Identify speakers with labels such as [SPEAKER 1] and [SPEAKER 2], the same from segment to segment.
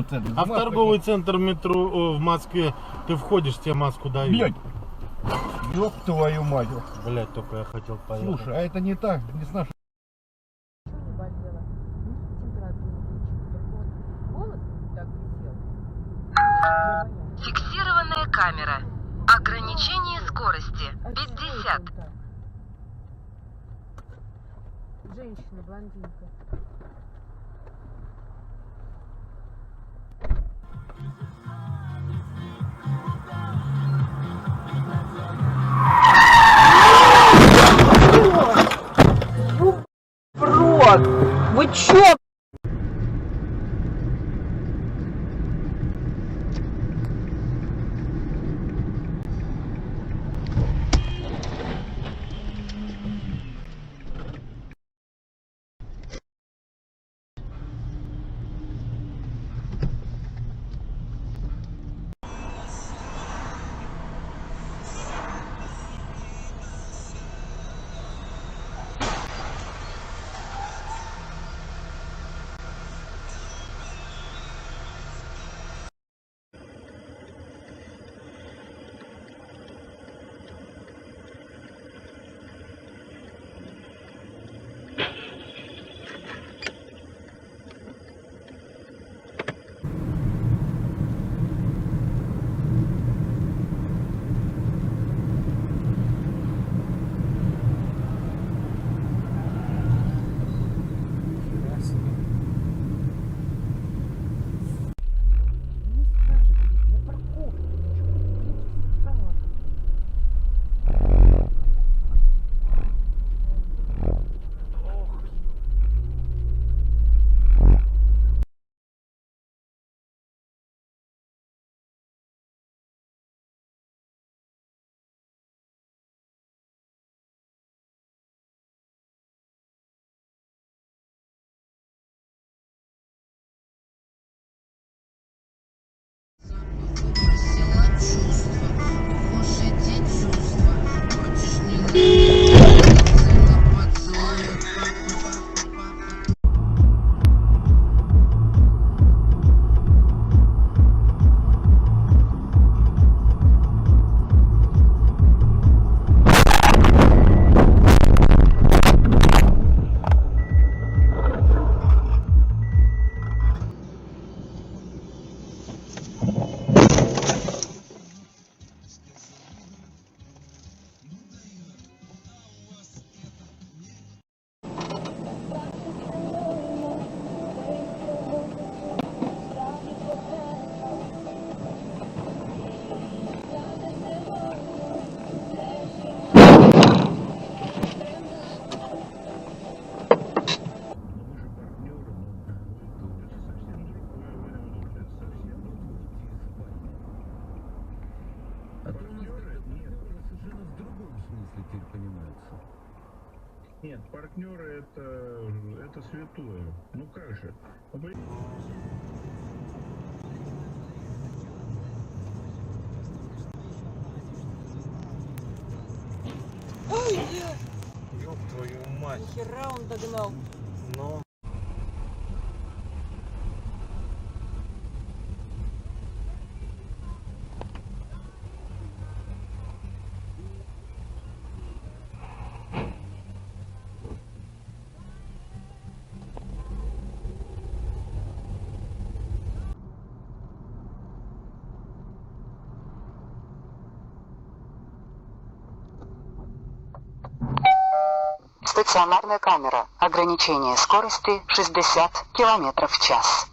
[SPEAKER 1] торговый центр.
[SPEAKER 2] А в торговый центр метро в Москве ты входишь, тебе маску дают?
[SPEAKER 1] Блядь. Ёб твою мать.
[SPEAKER 2] Блядь, только я хотел поехать.
[SPEAKER 1] Слушай, а это не так, не с нашей.
[SPEAKER 3] Фиксированная камера. Ограничение скорости 50.
[SPEAKER 4] Женщина, блондинка.
[SPEAKER 5] Рот! Вы чё?
[SPEAKER 6] Нет, партнеры это святое. Ну как же?
[SPEAKER 5] Ой,
[SPEAKER 2] Ёб твою мать.
[SPEAKER 5] нихера он догнал.
[SPEAKER 2] Ну.
[SPEAKER 3] Стационарная камера. Ограничение скорости 60 км в час.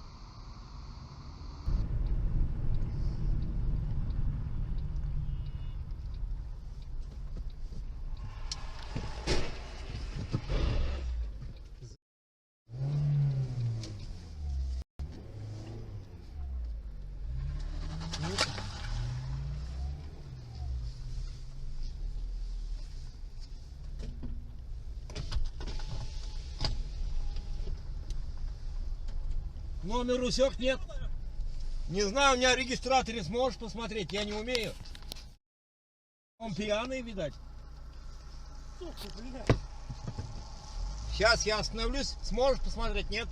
[SPEAKER 1] Номер усек нет. Не знаю, у меня регистраторе сможешь посмотреть, я не умею. Он пьяный, видать. Сейчас я остановлюсь, сможешь посмотреть, нет?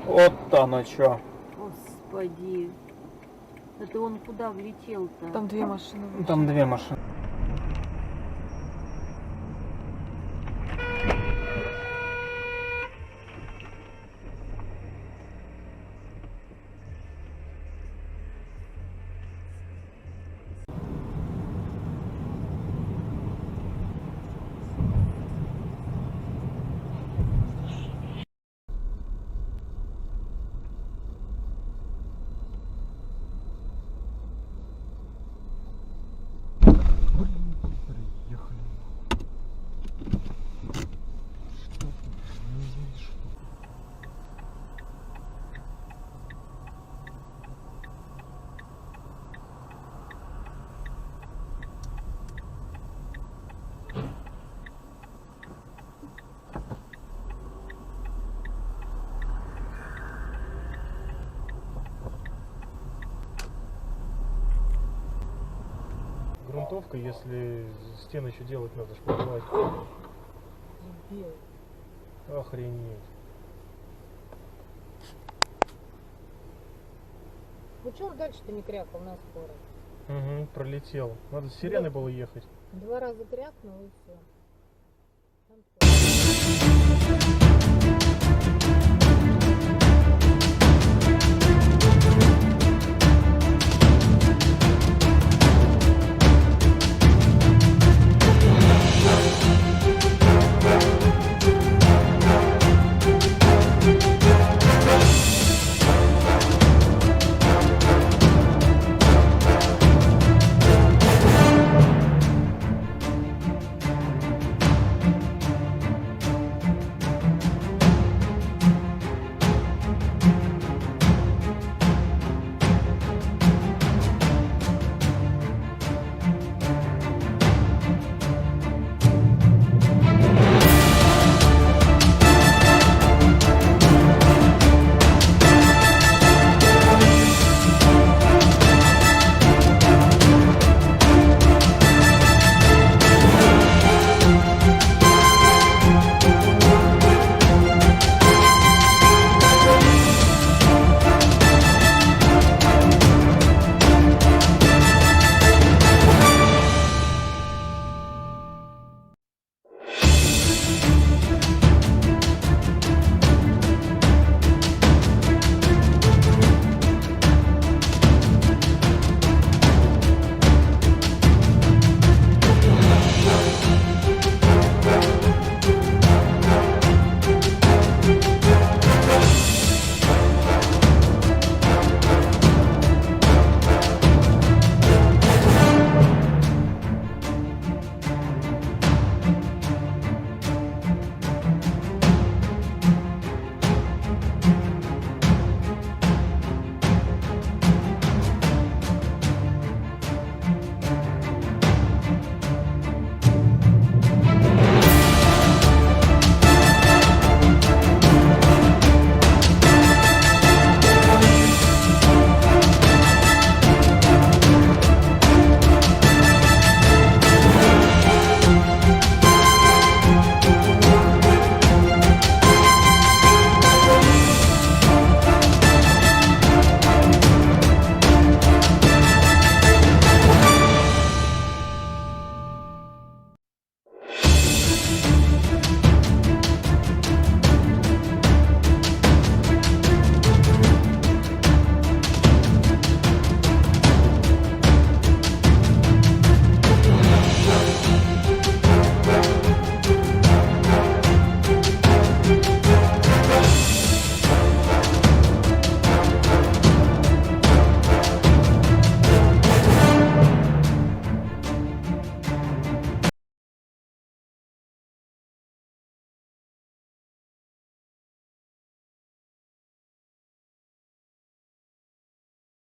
[SPEAKER 7] Вот оно что.
[SPEAKER 4] Господи. Это он куда влетел-то?
[SPEAKER 5] Там две машины.
[SPEAKER 7] Там две машины.
[SPEAKER 2] Грунтовка, если стены еще делать надо, шпаклевать. Охренеть.
[SPEAKER 4] Ну что он дальше-то не крякал на скорость?
[SPEAKER 2] Угу, пролетел. Надо с сиреной было ехать.
[SPEAKER 4] 2 раза крякнул и все.